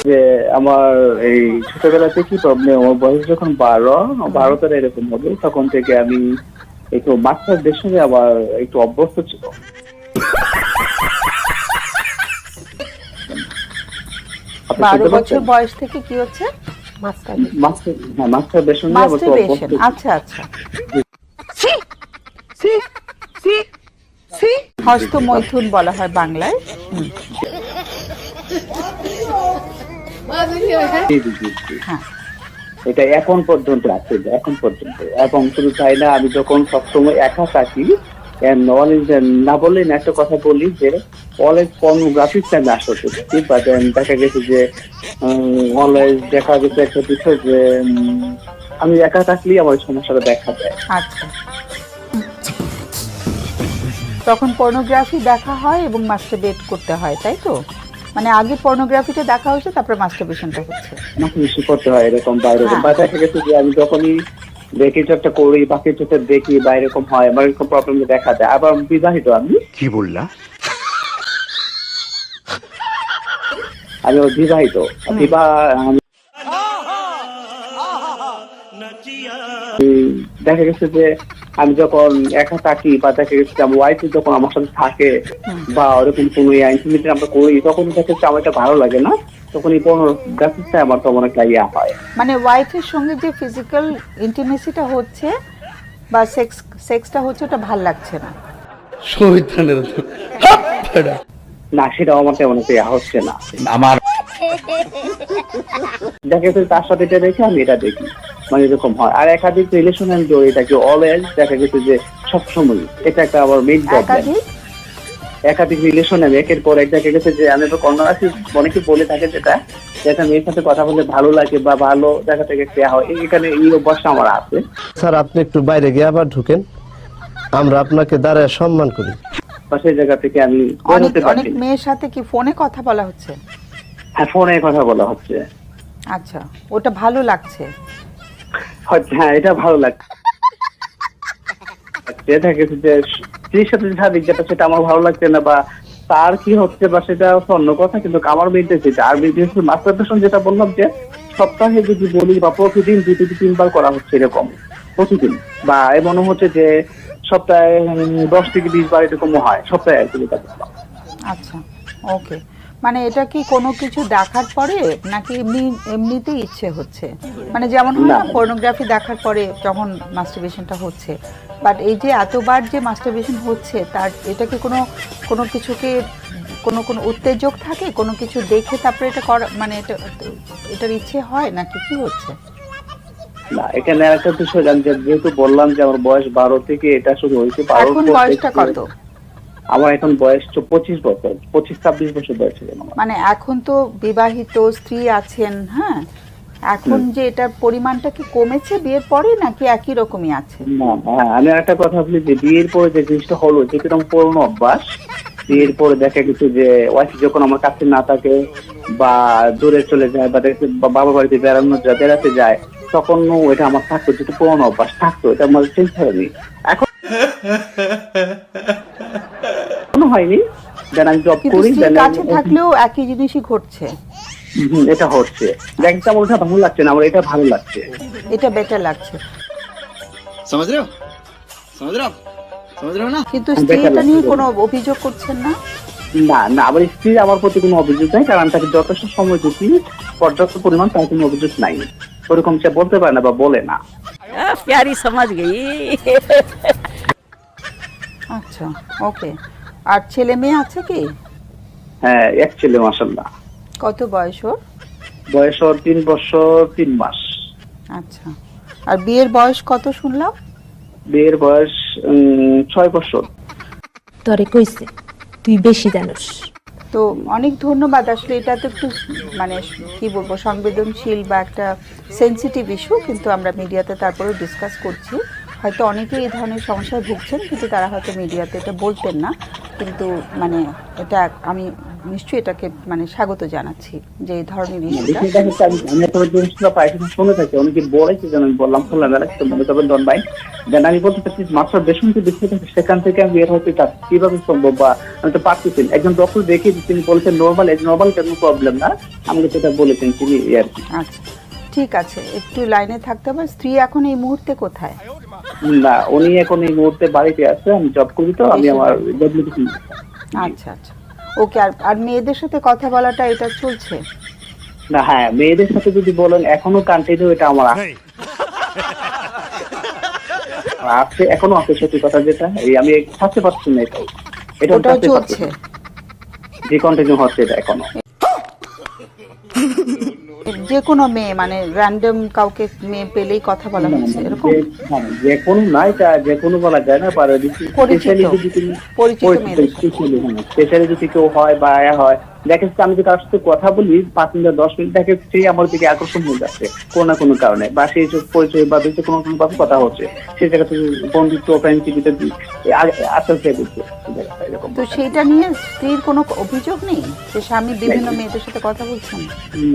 যে আমার এই ছোটবেলাতে কি প্রবলেম, আমার বয়স যখন 12-13 এরকম হবে, তখন থেকে আমি একটু বাচ্চাদের সঙ্গে আবার একটু অভ্যস্ত ছিল। আপনি 12 শুনতে বছর পাচ্ছেন? বয়স থেকে কি হচ্ছে? মাস্টারবেশন নিয়ে আবার একটু মাস্টারবেশন। অভ্যস্ত। আচ্ছা আচ্ছা। হস্তমৈথুন বলা হয় বাংলায়। জি, জি, জি, জি। হ্যাঁ। এটা এখন পর্যন্ত আছে, এখন পর্যন্ত। এবং শুধু তাই না, আমি যখন সবসময় একা থাকি, না বললে না একটা কথা বলি যে অলওয়েজ পর্নোগ্রাফির টাইমে আসতে থাকি, বাট দেখা গেছে যে অলওয়েজ দেখা গেছে একটা বিষয় যে আমি একা থাকলেই আমার সমস্যাটা দেখা দেয়। আচ্ছা, তখন পর্নোগ্রাফি দেখা হয় এবং মাস্টারবেট করতে হয়, তাই তো? মানে আগে পর্নোগ্রাফিটা দেখা হচ্ছে, তারপরে মাস্টারবেশনটা হচ্ছে। আমাকে বেশি করতে হয় এরকম বা এরকম, হ্যাঁ। বা দেখা গেছে যে আমি যখনই দেখি একটা করি, বাকি চোখে দেখি বা এরকম হয়, আমার এরকম প্রবলেম দেখা দেয়। আবার বিবাহিত আমি, কি বললা? আমি বিবাহিত। বিবাহ দেখা গেছে যে আমি যখন একা থাকি বা দেখা গেছে যে আমার ওয়াইফ যখন আমার সাথে থাকে বা ওরকম কোনো ইন্টিমেট আমরা করি, তখন দেখা যাচ্ছে আমার এটা ভালো লাগে না, তখন এই পর্নোগ্রাফিটা আমার তো অনেক ইয়া হয়। মানে ওয়াইফের সঙ্গে যে ফিজিক্যাল ইন্টিমেসিটা হচ্ছে বা সেক্সটা হচ্ছে, ওটা ভাল লাগছে না। না, সেটাও আমার তেমন একটা ইয়া হচ্ছে না। আমার দেখা গেছে তার সাথে এটা দেখে আমি এটা দেখি, মানে এরকম হয়। আর একাধিক রিলেশন আমি জড়িয়ে থাকি অলওয়েজ, দেখা গেছে যে সবসময় এটা একটা আমার মেইন প্রবলেম। একাধিক রিলেশন আমি একের পর এক, দেখা গেছে যে আমি তো কর্নার আছি, অনেকে বলে থাকে যেটা যেটা মেয়ের সাথে কথা বললে ভালো লাগে বা ভালো দেখা থেকে দেওয়া হয়, এখানে এই অভ্যাসটা আমার আছে। স্যার, আপনি একটু বাইরে গিয়ে আবার ঢুকেন, আমরা আপনাকে দাঁড়ায় সম্মান করি। বা সেই জায়গা থেকে আমি অনেক বেরোতে অনেক পারছি। মেয়ের সাথে কি ফোনে কথা বলা হচ্ছে? হ্যাঁ, ফোনে কথা বলা হচ্ছে। আচ্ছা, ওটা ভালো লাগছে। হ্যাঁ, এটা ভালো লাগছে। দেখা গেছে যে স্ত্রীর সাথে যেটা সেটা আমার ভালো লাগছে না, বা তার কি হচ্ছে বা সেটা হচ্ছে অন্য কথা, কিন্তু আমার মেয়েতে যেটা। আর মাস্টারবেশন যেটা বললাম যে সপ্তাহে যদি বলি বা প্রতিদিন 2-3 বার করা হচ্ছে এরকম, প্রতিদিন। বা এমনও হচ্ছে যে সপ্তাহে 10 থেকে 20 বার এরকম হয় সপ্তাহে আর কি। আচ্ছা, ওকে। মানে এটা কি কোনো কিছু দেখার পরে নাকি এমনিতেই ইচ্ছে হচ্ছে? মানে যেমন হয় না, পর্নোগ্রাফি দেখার পরে যখন মাস্টারবেশনটা হচ্ছে, বাট এই যে এতবার যে মাস্টারবেশন হচ্ছে, তার এটা কি কোনো কিছুকে কোনো উত্তেজক থাকে, কোনো কিছু দেখে তারপরে এটা করা, মানে এটার ইচ্ছে হয় নাকি কি হচ্ছে? না, এখানে একটা বিষয় যেহেতু বললাম যে আমার বয়স 12 থেকে এটা শুরু হয়েছে। এখন বয়সটা কত? আমার এখন বয়স 25 বছর, 25-26 বছর বয়স হবে আমার। মানে এখন তো বিবাহিত, স্ত্রী আছেন, হ্যাঁ, এখন যে এটার পরিমাণটা কি কমেছে বিয়ের পরে নাকি একই রকমই আছে? না, হ্যাঁ, আমি একটা কথা বলি যে বিয়ের পরে যে জিনিসটা হলো, যে কিরকম পুরনো অভ্যাস, বিয়ের পরে দেখা গেছে যে ওয়াইফ যখন আমার কাছে না থাকে বা দূরে চলে যায় বা বাবা বাড়িতে বেড়াতে যায়, তখন ওইটা আমার থাকতো, যেটা পুরনো অভ্যাস থাকতো, এটা আমার চেঞ্জ হয়নি এখন। হয়নি, দেন আমি জব কিন্তু করি, স্ত্রীর কাছে থাকলেও একই জিনিসই ঘটছে। এটা হচ্ছে। দেখতে আমার ওটা ভালো লাগছে না, আমার এটা ভালো লাগছে, এটা বেটার লাগছে। समझ रहे हो? समझ रहे हो? समझ रहे हो ना? কিন্তু স্ত্রী এটা নিয়ে কোনো অভিযোগ করছেন না? না না, আমার স্ত্রী আমার প্রতি কোনো অভিযোগ নাই, কারণ তাকে যথেষ্ট সময় দিচ্ছি, পর্যাপ্ত পরিমাণ, তার কোনো অভিযোগ নাই। ওরকম সে বলতে পারে না বা বলে না। प्यारी समझ गई। আচ্ছা, ওকে। আর ছেলে মেয়ে আছে কি? হ্যাঁ, এক ছেলে, মাশাআল্লাহ। কত বয়স ওর? বয়স ওর 3 বছর 3 মাস। আচ্ছা, আর বিয়ের বয়স কত শুনলাম? বিয়ের বয়স 6 বছর। তরে কইছে তুই বেশি জানোস। তো অনেক ধন্যবাদ। আসলে এটা তো একটু মানে কি বলবো, সংবেদনশীল বা একটা সেনসিটিভ ইস্যু, কিন্তু আমরা মিডিয়াতে তারপরেও ডিসকাস করছি। হয়তো অনেকেই এই ধরনের সমস্যায় ভুগছেন, কিন্তু তারা হয়তো মিডিয়াতে এটা বলতেন না। কিন্তু মানে এটা আমি নিশ্চয়ই এটাকে মানে স্বাগত জানাচ্ছি যে এই ধরনের ইস্যুটা। বিষয়টা হচ্ছে আমি একটা জিনিসটা পাইছিলাম শুনে থাকি, অনেকে বলেছে যেন আমি বললাম শুনলাম না, কিন্তু মনে করবেন ডন ভাই, দেন আমি বলতে চাচ্ছি মাস্টারবেশন যে বিষয়টা সেখান থেকে আমি বের হতে চাচ্ছি কিভাবে সম্ভব, বা আমি তো পারতেছি না। একজন ডক্টর দেখে তিনি বলেছেন নর্মাল, এজ নর্মাল কোনো প্রবলেম না, আমাকে সেটা বলেছেন তিনি আর কি। আচ্ছা ঠিক আছে, একটু লাইনে থাকতে হবে। স্ত্রী এখন এই মুহূর্তে কোথায়? না, উনি এখন এই মুহূর্তে বাড়িতে আছে, আমি জব করি তো, আমি আমার ডেভেলপমেন্ট। আচ্ছা আচ্ছা ওকে। আর মেয়েদের সাথে কথা বলাটা এটা চলছে? না হ্যাঁ, মেয়েদের সাথে যদি বলেন এখনো কন্টিনিউ, এটা আমার আছে, এখনো আছে সত্যি কথা, যেটা এই আমি থাকতে পারছি না, এটা ওটাও চলছে? যে কন্টিনিউ হচ্ছে এটা এখনো। যে কোনো মেয়ে মানে র্যান্ডম কাউকে মেয়ে পেলেই কথা বলা হচ্ছে এরকম? যে কোনো না, এটা যে কোনো বলা যায় না, পারে স্পেশালি যদি কেউ হয় বা হয়, দেখেছি আমি যদি কারোর সাথে কথা বলি 5 মিনিট 10 মিনিট, দেখে সেই আমার দিকে আকর্ষণ হয়ে যাচ্ছে কোনো না কোনো কারণে, বা সেই পরিচয় বা কোনো কোনো ভাবে কথা হচ্ছে, সেই জায়গা থেকে বন্ধুত্ব ফ্রেন্ডশিপিতে আস্তে আস্তে করছে এরকম। তো সেইটা নিয়ে স্ত্রীর কোনো অভিযোগ নেই যে স্বামী বিভিন্ন মেয়েদের সাথে কথা বলছেন?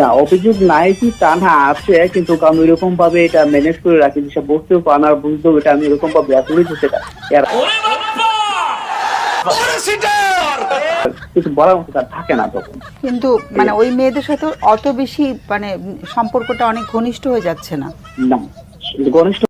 না, অভিযোগ নাই কি তা না, আছে, কিন্তু আমি এরকম ভাবে এটা ম্যানেজ করে রাখি, যেসব বুঝতেও পান আর বুঝতেও, এটা আমি এরকম ভাবে করেছি, সেটা কিছু বলার মতো তার থাকে না তখন। কিন্তু মানে ওই মেয়েদের সাথে অত বেশি মানে সম্পর্কটা অনেক ঘনিষ্ঠ হয়ে যাচ্ছে না? না, ঘনিষ্ঠ